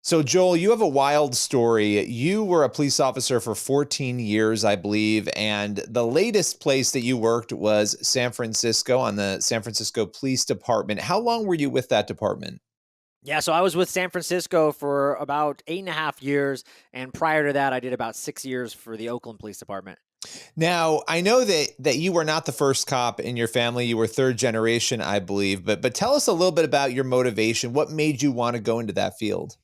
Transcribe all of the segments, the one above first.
So, Joel, you have a wild story. You were a police officer for 14 years, I believe, and the latest place that you worked was San Francisco on the San Francisco Police Department. How long were you with that department? Yeah, so I was with San Francisco for about 8.5 years, and prior to that, I did about 6 years for the Oakland Police Department. Now, I know that you were not the first cop in your family. You were third generation, I believe. But tell us a little bit about your motivation. What made you want to go into that field?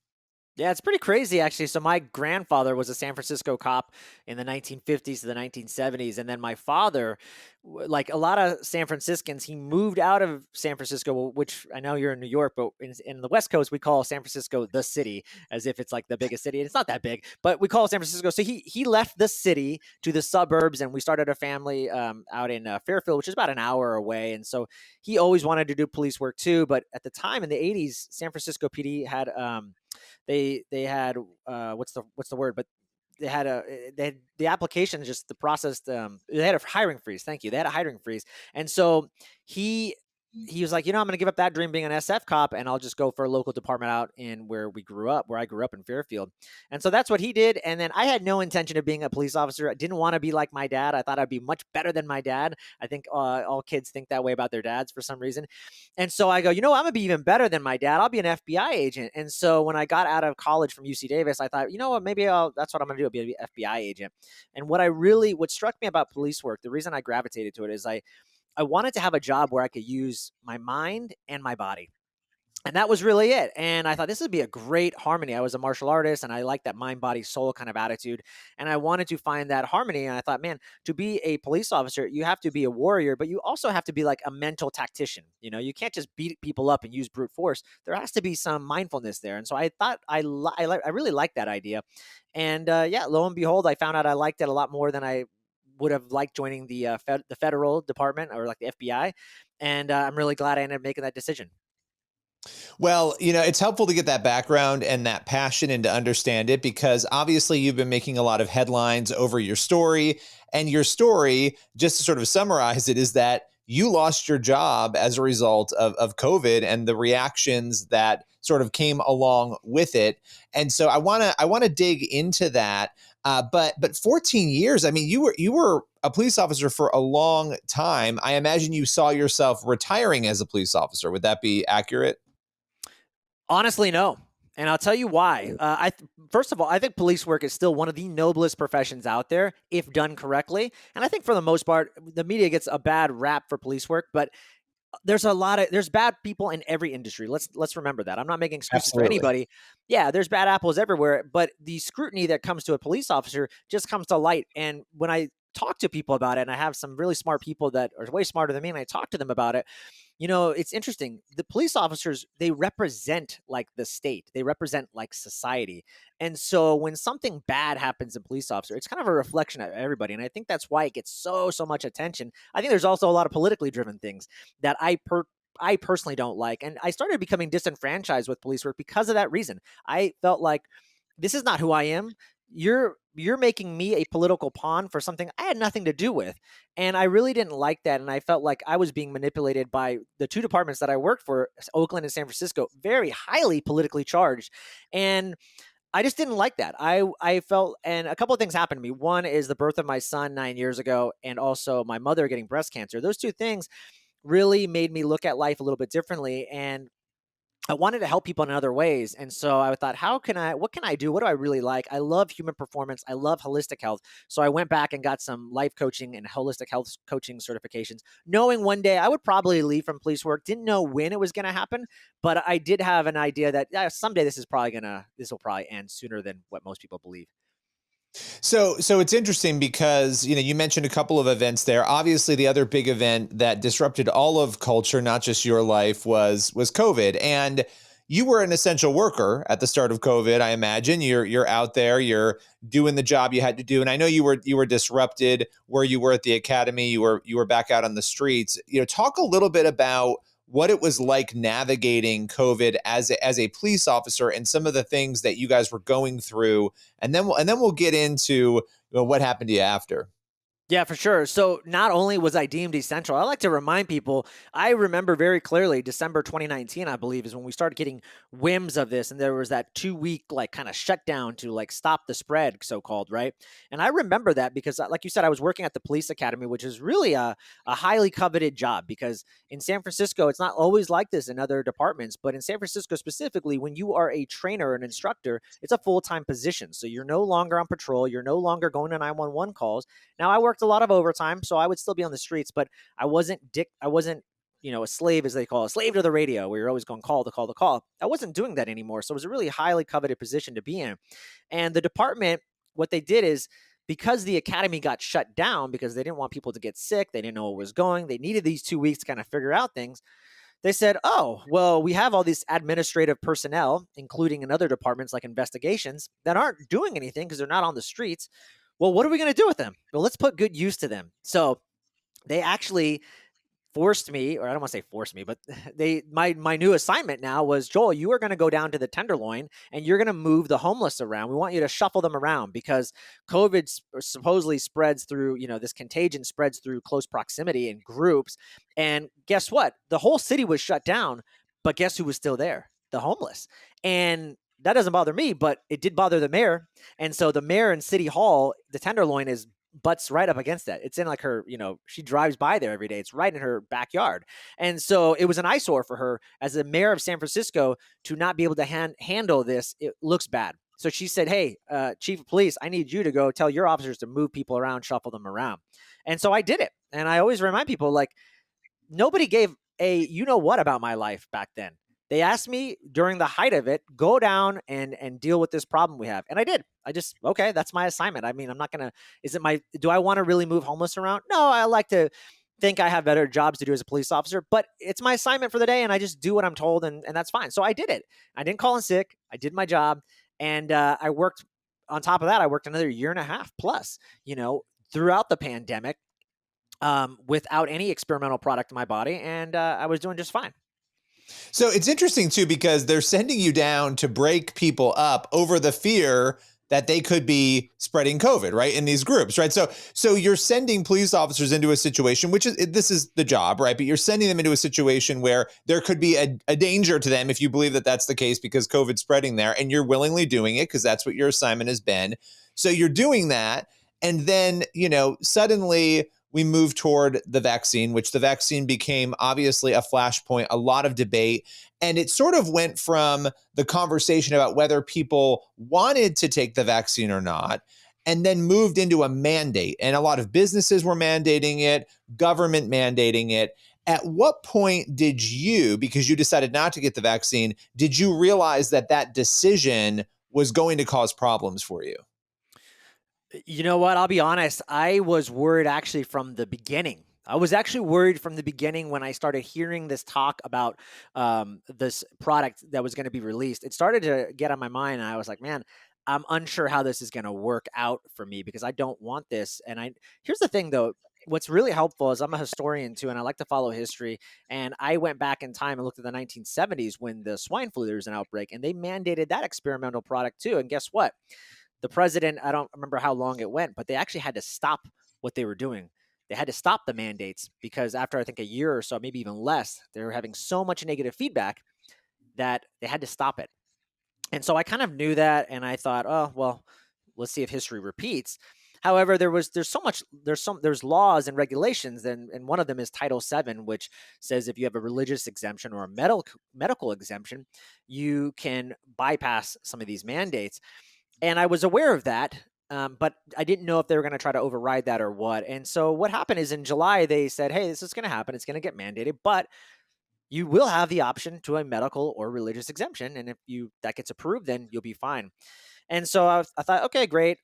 Yeah, it's pretty crazy actually. So my grandfather was a San Francisco cop in the 1950s to the 1970s, and then my father, like a lot of San Franciscans, he moved out of San Francisco, which I know you're in New York, but in the West Coast we call San Francisco the city, as if it's like the biggest city, and it's not that big, but we call it San Francisco. So he left the city to the suburbs, and we started a family out in Fairfield, which is about an hour away, and so he always wanted to do police work too. But at the time in the 80s, San Francisco PD had they had what's the word? But they had the application, just the process. They had a hiring freeze. Thank you. They had a hiring freeze, and so he he was like, I'm going to give up that dream being an SF cop, and I'll just go for a local department out in where I grew up in Fairfield. And so that's what he did. And then I had no intention of being a police officer. I didn't want to be like my dad. I thought I'd be much better than my dad. I think all kids think that way about their dads for some reason. And so I go, I'm going to be even better than my dad. I'll be an FBI agent. And so when I got out of college from UC Davis, I thought, what, that's what I'm going to do. I'll be an FBI agent. And what struck me about police work, the reason I gravitated to it is I wanted to have a job where I could use my mind and my body. And that was really it. And I thought this would be a great harmony. I was a martial artist and I like that mind, body, soul kind of attitude. And I wanted to find that harmony. And I thought, man, to be a police officer, you have to be a warrior, but you also have to be like a mental tactician. You can't just beat people up and use brute force. There has to be some mindfulness there. And so I thought I really liked that idea. And yeah, lo and behold, I found out I liked it a lot more than I would have liked joining the federal department or like the FBI. And I'm really glad I ended up making that decision. Well, it's helpful to get that background and that passion and to understand it because obviously you've been making a lot of headlines over your story. And your story, just to sort of summarize it, is that you lost your job as a result of COVID and the reactions that sort of came along with it. And so I want to dig into that. But 14 years, I mean, you were a police officer for a long time. I imagine you saw yourself retiring as a police officer. Would that be accurate? Honestly, no. And I'll tell you why. First of all, I think police work is still one of the noblest professions out there if done correctly. And I think for the most part, the media gets a bad rap for police work, but there's bad people in every industry. Let's remember that. I'm not making excuses for Absolutely. anybody. Yeah, there's bad apples everywhere, but the scrutiny that comes to a police officer just comes to light. And when I talk to people about it, and I have some really smart people that are way smarter than me, and I talk to them about it, it's interesting. The police officers, they represent like the state, they represent like society. And so when something bad happens in police officer, it's kind of a reflection of everybody. And I think that's why it gets so much attention. I think there's also a lot of politically driven things that I personally don't like. And I started becoming disenfranchised with police work because of that reason. I felt like this is not who I am. You're making me a political pawn for something I had nothing to do with. And I really didn't like that. And I felt like I was being manipulated by the two departments that I worked for, Oakland and San Francisco, very highly politically charged. And I just didn't like that. I felt, and a couple of things happened to me. One is the birth of my son 9 years ago, and also my mother getting breast cancer. Those two things really made me look at life a little bit differently. And I wanted to help people in other ways. And so I thought, what can I do? What do I really like? I love human performance. I love holistic health. So I went back and got some life coaching and holistic health coaching certifications, knowing one day I would probably leave from police work. Didn't know when it was going to happen, but I did have an idea that someday this will probably end sooner than what most people believe. So it's interesting because, you mentioned a couple of events there. Obviously, the other big event that disrupted all of culture, not just your life, was COVID. And you were an essential worker at the start of COVID. I imagine you're out there, you're doing the job you had to do. And I know you were disrupted where you were at the academy. You were back out on the streets. Talk a little bit about what it was like navigating COVID as a police officer and some of the things that you guys were going through, and then we'll get into what happened to you after. Yeah, for sure. So not only was I deemed essential, I like to remind people, I remember very clearly December 2019, I believe, is when we started getting whims of this. And there was that 2 week, like, kind of shutdown to like stop the spread, so called, right? And I remember that because, like you said, I was working at the police academy, which is really a highly coveted job because in San Francisco, it's not always like this in other departments, but in San Francisco specifically, when you are a trainer, an instructor, it's a full time position. So you're no longer on patrol, you're no longer going to 911 calls. Now, I worked a lot of overtime, so I would still be on the streets, but I wasn't, a slave, as they call it, a slave to the radio, where you're always going call to call to call. I wasn't doing that anymore. So it was a really highly coveted position to be in. And the department, what they did is, because the academy got shut down because they didn't want people to get sick, they didn't know what was going, they needed these 2 weeks to kind of figure out things. They said, oh, well, we have all these administrative personnel, including in other departments like investigations, that aren't doing anything because they're not on the streets. Well, what are we going to do with them? Well, let's put good use to them. So they actually forced me, or I don't want to say forced me, but my new assignment now was, Joel, you are going to go down to the Tenderloin and you're going to move the homeless around. We want you to shuffle them around because COVID supposedly spreads through, this contagion spreads through close proximity in groups. And guess what? The whole city was shut down, but guess who was still there? The homeless. And that doesn't bother me, but it did bother the mayor. And so the mayor and City Hall, the Tenderloin is butts right up against that. It's in like her, she drives by there every day. It's right in her backyard. And so it was an eyesore for her as the mayor of San Francisco to not be able to handle this. It looks bad. So she said, hey, chief of police, I need you to go tell your officers to move people around, shuffle them around. And so I did it. And I always remind people, like, nobody gave a what about my life back then. They asked me during the height of it, go down and deal with this problem we have. And I did. I just, okay, that's my assignment. I mean, I'm not going to, do I want to really move homeless around? No, I like to think I have better jobs to do as a police officer, but it's my assignment for the day and I just do what I'm told and that's fine. So I did it. I didn't call in sick. I did my job. And I worked, on top of that, I worked another year and a half plus, throughout the pandemic, without any experimental product in my body. And I was doing just fine. So it's interesting too, because they're sending you down to break people up over the fear that they could be spreading COVID, right? In these groups, right? So you're sending police officers into a situation, this is the job, right? But you're sending them into a situation where there could be a danger to them if you believe that that's the case because COVID's spreading there, and you're willingly doing it because that's what your assignment has been. So you're doing that. And then, suddenly we move toward the vaccine, which the vaccine became obviously a flashpoint, a lot of debate. And it sort of went from the conversation about whether people wanted to take the vaccine or not, and then moved into a mandate. And a lot of businesses were mandating it, government mandating it. At what point did you, because you decided not to get the vaccine, did you realize that that decision was going to cause problems for you? You know what? I'll be honest. I was worried actually from the beginning. I was actually worried from the beginning when I started hearing this talk about this product that was going to be released. It started to get on my mind, and I was like, man, I'm unsure how this is going to work out for me because I don't want this. And here's the thing, though. What's really helpful is I'm a historian too, and I like to follow history. And I went back in time and looked at the 1970s when the swine flu, there was an outbreak, and they mandated that experimental product too. And guess what? The president, I don't remember how long it went, but they actually had to stop what they were doing. They had to stop the mandates because after I think a year or so, maybe even less, they were having so much negative feedback that they had to stop it. And so I kind of knew that, and I thought, oh well, let's see if history repeats. However, there's laws and regulations, and one of them is Title VII, which says if you have a religious exemption or a medical exemption, you can bypass some of these mandates. And I was aware of that, but I didn't know if they were going to try to override that or what. And so what happened is in July, they said, hey, this is going to happen. It's going to get mandated, but you will have the option to a medical or religious exemption. And if that gets approved, then you'll be fine. And so I thought, okay, great.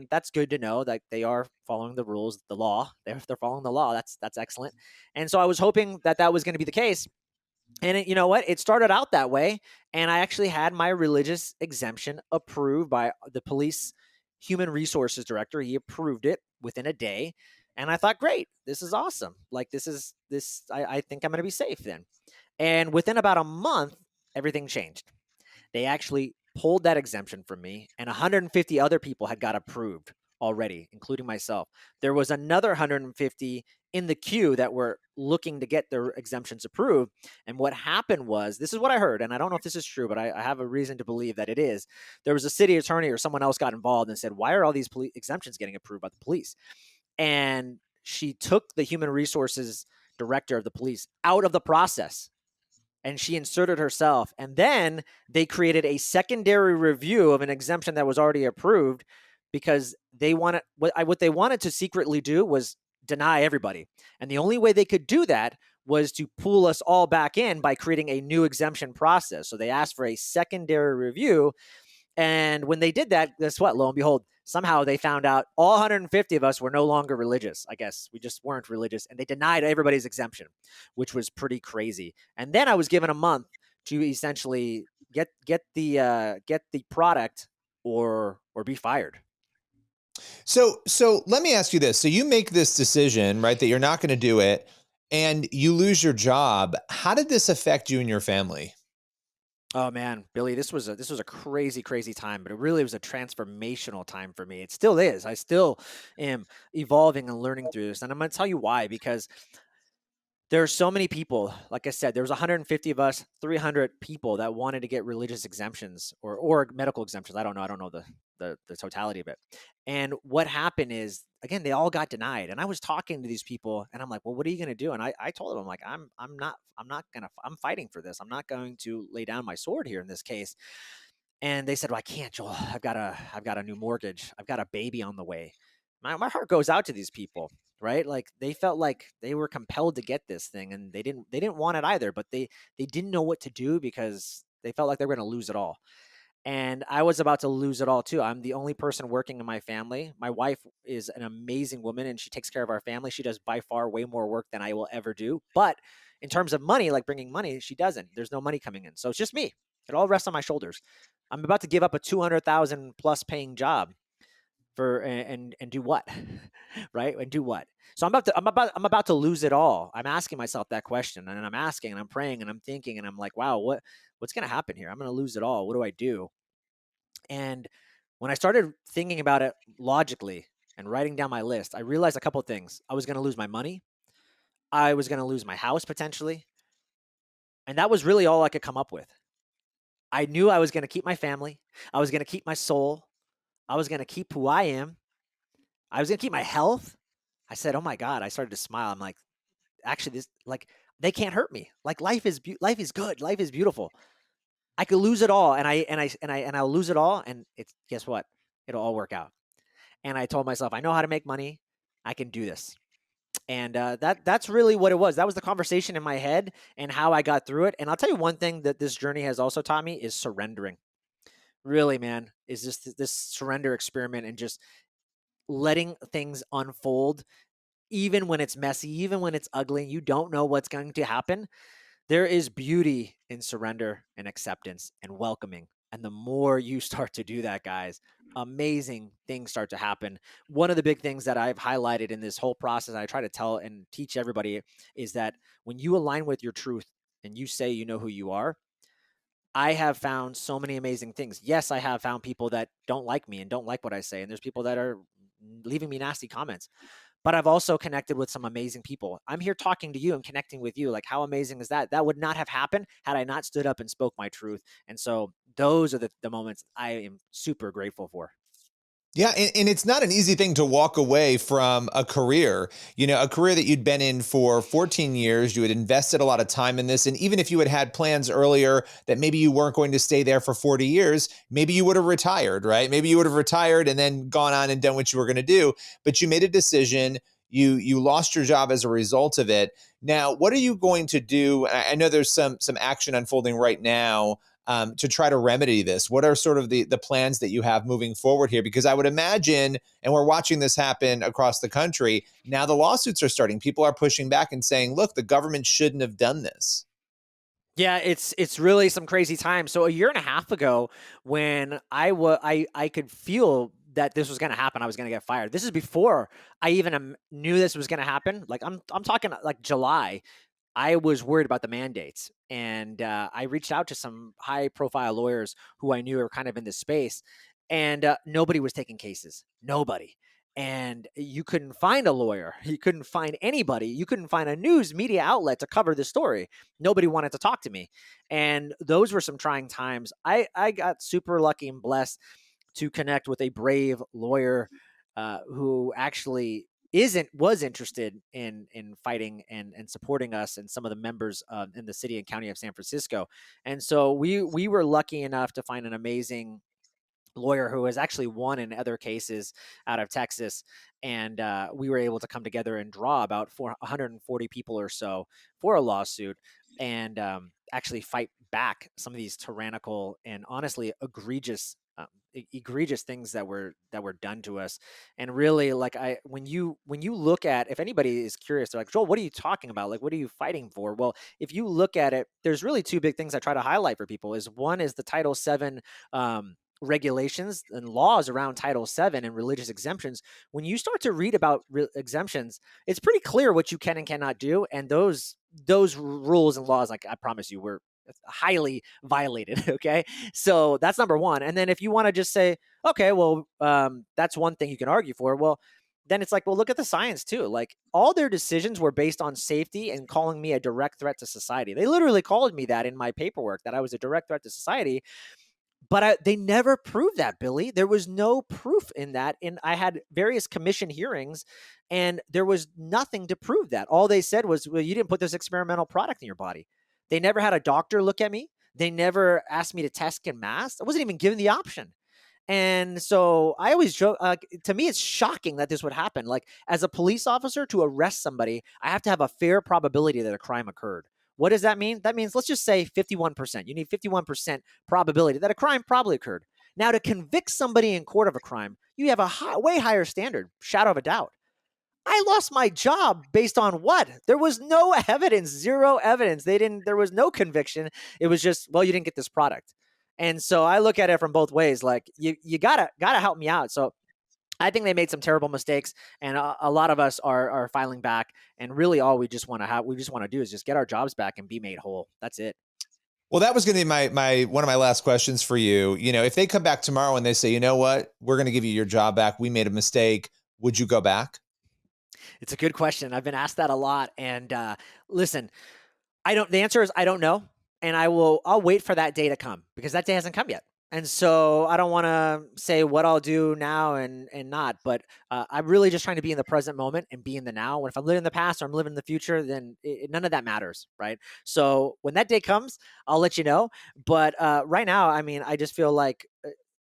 That's good to know that they are following the rules, the law. They're following the law. That's excellent. And so I was hoping that was going to be the case. And you know what? It started out that way. And I actually had my religious exemption approved by the police human resources director. He approved it within a day. And I thought, great, this is awesome. Like I think I'm going to be safe then. And within about a month, everything changed. They actually pulled that exemption from me, and 150 other people had got approved already, including myself. There was another 150 in the queue that were looking to get their exemptions approved. And what happened was, this is what I heard, and I don't know if this is true, but I have a reason to believe that it is. There was a city attorney or someone else got involved and said, why are all these exemptions getting approved by the police? And she took the human resources director of the police out of the process, and she inserted herself. And then they created a secondary review of an exemption that was already approved, because they wanted what they wanted to secretly do was deny everybody. And the only way they could do that was to pull us all back in by creating a new exemption process. So they asked for a secondary review. And when they did that, guess what? Lo and behold, somehow they found out all 150 of us were no longer religious. I guess we just weren't religious, and they denied everybody's exemption, which was pretty crazy. And then I was given a month to essentially get the product or be fired. So let me ask you this. So you make this decision, right, that you're not going to do it, and you lose your job. How did this affect you and your family? Oh man, Billy, this was a crazy, crazy time, but it really was a transformational time for me. It still is. I still am evolving and learning through this. And I'm going to tell you why, because there are so many people. Like I said, there was 150 of us, 300 people that wanted to get religious exemptions or medical exemptions. I don't know. I don't know the totality of it. And what happened is, again, they all got denied. And I was talking to these people, and I'm like, well, what are you going to do? And I told them, I'm like, I'm fighting for this. I'm not going to lay down my sword here in this case. And they said, well, I can't, Joel. I've got a new mortgage. I've got a baby on the way. My heart goes out to these people, right? Like, they felt like they were compelled to get this thing, and they didn't want it either, but they didn't know what to do because they felt like they were going to lose it all. And I was about to lose it all too. I'm the only person working in my family. My wife is an amazing woman, and she takes care of our family. She does by far way more work than I will ever do. But in terms of money, like bringing money, she doesn't. There's no money coming in. So it's just me. It all rests on my shoulders. I'm about to give up a 200,000 plus paying job for and do what? Right? And do what? So I'm about to lose it all. I'm asking myself that question, and I'm asking, and I'm praying, and I'm thinking, and I'm like, wow, what's going to happen here? I'm going to lose it all. What do I do? And when I started thinking about it logically and writing down my list, I realized a couple of things. I was going to lose my money. I was going to lose my house potentially. And that was really all I could come up with. I knew I was going to keep my family. I was going to keep my soul. I was going to keep who I am. I was going to keep my health. I said, oh my God, I started to smile. I'm like, actually, this, like, they can't hurt me. Like, life is good. Life is beautiful. I could lose it all, and I'll lose it all, and it's, guess what? It'll all work out. And I told myself, I know how to make money. I can do this. And that's really what it was. That was the conversation in my head and how I got through it. And I'll tell you one thing that this journey has also taught me is surrendering. Really, man, is just this surrender experiment and just letting things unfold, even when it's messy, even when it's ugly, you don't know what's going to happen. There is beauty in surrender and acceptance and welcoming. And the more you start to do that, guys, amazing things start to happen. One of the big things that I've highlighted in this whole process, I try to tell and teach everybody, is that when you align with your truth and you say you know who you are, I have found so many amazing things. Yes, I have found people that don't like me and don't like what I say. And there's people that are leaving me nasty comments. But I've also connected with some amazing people. I'm here talking to you and connecting with you. Like, how amazing is that? That would not have happened had I not stood up and spoke my truth. And so those are the moments I am super grateful for. Yeah, and it's not an easy thing to walk away from a career, a career that you'd been in for 14 years. You had invested a lot of time in this. And even if you had had plans earlier that maybe you weren't going to stay there for 40 years, maybe you would have retired, right? Maybe you would have retired and then gone on and done what you were going to do. But you made a decision. You lost your job as a result of it. Now, what are you going to do? I know there's some action unfolding right now to try to remedy this. What are sort of the plans that you have moving forward here? Because I would imagine, and we're watching this happen across the country, now the lawsuits are starting. People are pushing back and saying, look, the government shouldn't have done this. Yeah, it's really some crazy time. So a year and a half ago, when I could feel that this was going to happen, I was going to get fired. This is before I even knew this was going to happen. Like, I'm talking like July. I was worried about the mandates, and I reached out to some high-profile lawyers who I knew were kind of in this space, and nobody was taking cases. Nobody. And you couldn't find a lawyer. You couldn't find anybody. You couldn't find a news media outlet to cover the story. Nobody wanted to talk to me. And those were some trying times. I got super lucky and blessed to connect with a brave lawyer who actually isn't was interested in fighting and supporting us and some of the members in the city and county of San Francisco. And so we were lucky enough to find an amazing lawyer who has actually won in other cases out of Texas. And we were able to come together and draw about 140 people or so for a lawsuit and actually fight back some of these tyrannical and honestly egregious things that were done to us. And really, like, when you look at, if anybody is curious, they're like, Joel, what are you talking about? Like, what are you fighting for? Well, if you look at it, there's really two big things I try to highlight for people. Is one is the Title VII regulations and laws around Title VII and religious exemptions. When you start to read about exemptions, it's pretty clear what you can and cannot do, and those rules and laws, like, I promise you, were highly violated. Okay, so that's number one. And then if you want to just say, okay, well, that's one thing you can argue for. Well, then it's like, well, look at the science too. Like, all their decisions were based on safety and calling me a direct threat to society. They literally called me that in my paperwork, that I was a direct threat to society. But they never proved that, Billy. There was no proof in that. And I had various commission hearings, and there was nothing to prove that. All they said was, well, you didn't put this experimental product in your body. They never had a doctor look at me. They never asked me to test and mask. I wasn't even given the option. And so I always joke, to me, it's shocking that this would happen. Like, as a police officer, to arrest somebody, I have to have a fair probability that a crime occurred. What does that mean? That means, let's just say 51%. You need 51% probability that a crime probably occurred. Now, to convict somebody in court of a crime, you have a way higher standard, shadow of a doubt. I lost my job based on what? There was no evidence, zero evidence. There was no conviction. It was just, well, you didn't get this product. And so I look at it from both ways. Like, you gotta help me out. So I think they made some terrible mistakes, and a lot of us are filing back. And really, all we just want to do is just get our jobs back and be made whole. That's it. Well, that was going to be my one of my last questions for you. You know, if they come back tomorrow and they say, you know what, we're going to give you your job back, we made a mistake, would you go back? It's a good question. I've been asked that a lot. And listen, the answer is I don't know. And I'll wait for that day to come, because that day hasn't come yet. And so I don't want to say what I'll do now and not, but I'm really just trying to be in the present moment and be in the now. If I'm living in the past or I'm living in the future, then none of that matters, right? So when that day comes, I'll let you know. But right now, I mean, I just feel like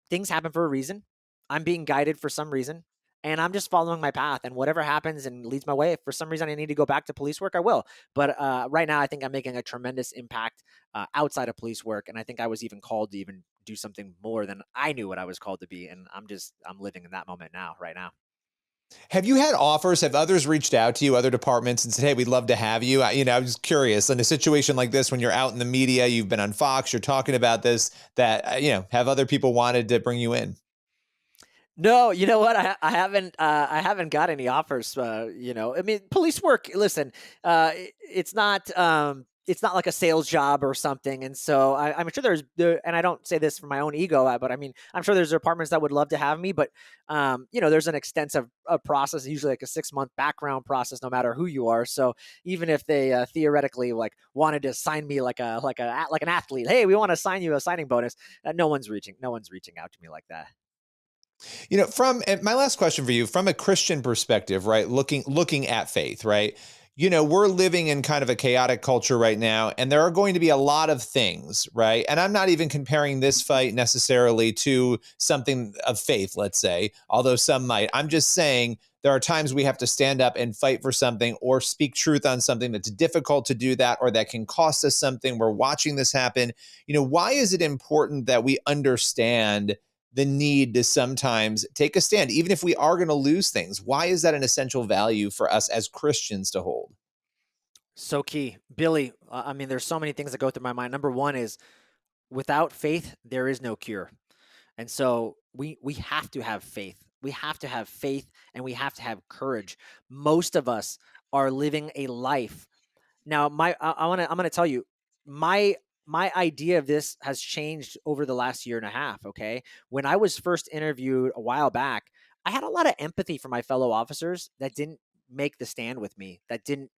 things happen for a reason. I'm being guided for some reason, and I'm just following my path. And whatever happens and leads my way, if for some reason I need to go back to police work, I will. But right now, I think I'm making a tremendous impact outside of police work, and I think I was even called to even do something more than I knew what I was called to be. And I'm living in that moment now, right now. Have you had offers? Have others reached out to you, other departments, and said, "Hey, we'd love to have you"? I'm just curious. In a situation like this, when you're out in the media, you've been on Fox, you're talking about this. That have other people wanted to bring you in? No, you know what? I haven't got any offers. I mean, police work. Listen, it's not like a sales job or something. And so I'm sure and I don't say this for my own ego, but I mean, I'm sure there's departments that would love to have me, but there's an extensive process, usually like a 6-month background process, no matter who you are. So even if they theoretically like wanted to sign me like an athlete, hey, we want to sign you a signing bonus, no one's reaching out to me like that. And my last question for you, from a Christian perspective, right? Looking at faith, right? We're living in kind of a chaotic culture right now, and there are going to be a lot of things, right? And I'm not even comparing this fight necessarily to something of faith, let's say, although some might. I'm just saying there are times we have to stand up and fight for something or speak truth on something that's difficult to do that, or that can cost us something. We're watching this happen. Why is it important that we understand the need to sometimes take a stand, even if we are going to lose things? Why is that an essential value for us as Christians to hold? So key, Billy. I mean, there's so many things that go through my mind. Number one is, without faith, there is no cure. And so we have to have faith. We have to have faith, and we have to have courage. Most of us are living a life now. I'm going to tell you, my my idea of this has changed over the last year and a half. Okay. When I was first interviewed a while back, I had a lot of empathy for my fellow officers that didn't make the stand with me, that didn't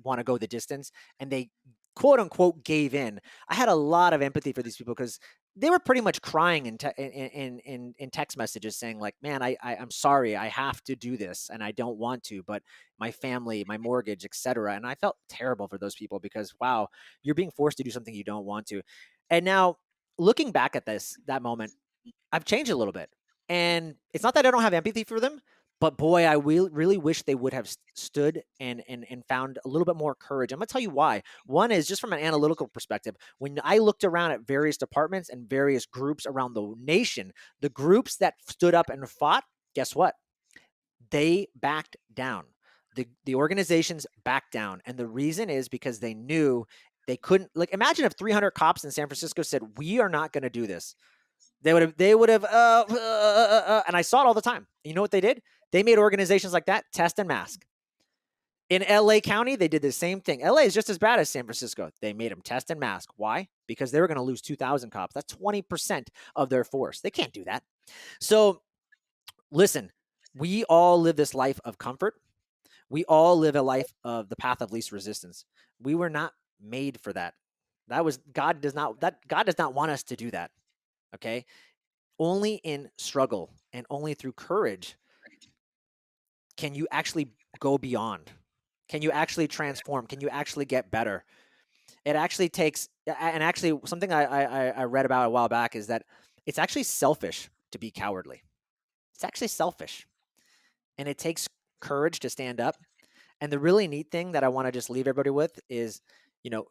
want to go the distance, and they quote unquote gave in. I had a lot of empathy for these people because they were pretty much crying in text messages saying like, man, I'm sorry, I have to do this and I don't want to, but my family, my mortgage, etc. And I felt terrible for those people because, wow, you're being forced to do something you don't want to. And now looking back at that moment, I've changed a little bit. And it's not that I don't have empathy for them, but boy, I really wish they would have stood and found a little bit more courage. I'm going to tell you why. One is just from an analytical perspective. When I looked around at various departments and various groups around the nation, the groups that stood up and fought, guess what? They backed down. The organizations backed down. And the reason is because they knew they couldn't, like, imagine if 300 cops in San Francisco said, we are not going to do this. They would have, and I saw it all the time. You know what they did? They made organizations like that test and mask. In LA County, they did the same thing. LA is just as bad as San Francisco. They made them test and mask. Why? Because they were going to lose 2,000 cops. That's 20% of their force. They can't do that. So listen, we all live this life of comfort. We all live a life of the path of least resistance. We were not made for that. God does not want us to do that. Okay. Only in struggle and only through courage can you actually go beyond. Can you actually transform? Can you actually get better? It actually takes, and actually something I read about a while back is that it's actually selfish to be cowardly. It's actually selfish. And it takes courage to stand up. And the really neat thing that I want to just leave everybody with is,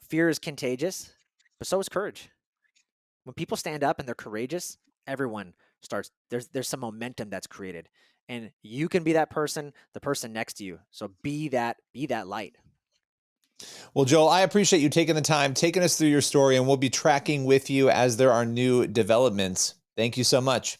fear is contagious, but so is courage. When people stand up and they're courageous, everyone starts, there's some momentum that's created, and you can be that person, the person next to you. So be that light. Well, Joel, I appreciate you taking the time, taking us through your story, and we'll be tracking with you as there are new developments. Thank you so much.